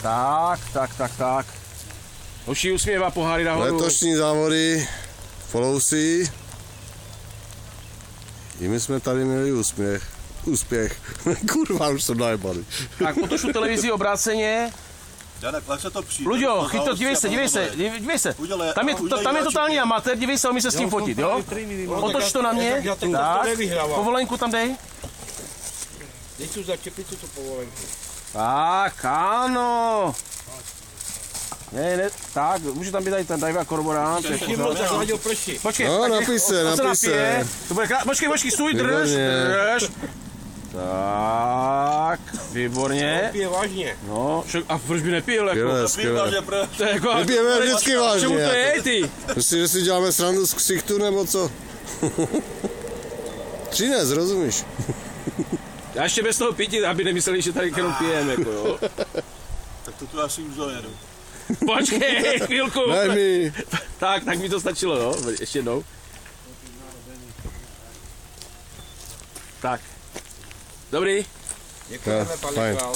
Tak. Hoší usměvá poháry nahoru. Letošní závody Folousy. I my jsme tady měli úspěch. Kurva, už jsem najebaný. Tak potoču televizi obráceně. Janek, jak se to přijde? Luďo, chyť to, dívej se. Tam je totální amatér, dívej se, umí se s tím fotit, jo? Otoč to na mě. Tak, povolenku tam dej. Dej tu za čepici tu povolenku. Tak, ano. Ne, tak, může tam být tady ten Daiwa kormorán. Počkej, No, napij se. To bude počkej, stůj, drž. Tak, výborně. Pije vážně. No, a proč by nepil, jako? Skvěle. To je jako... My pijeme vždycky vážně. Čemu to je, ty? Myslíš, že si děláme srandu z ksichtu, nebo co? Třinec, rozumíš? Já ještě bez toho pití, aby nemysleli, že tady jenom pijeme, jako jo. Tak to tu asi už dojedu. Počkej, chvilku. Daj mi. Tak mi to stačilo, no, ještě jednou. Tak. Dobrý. Děkujeme, pane Fajn. král.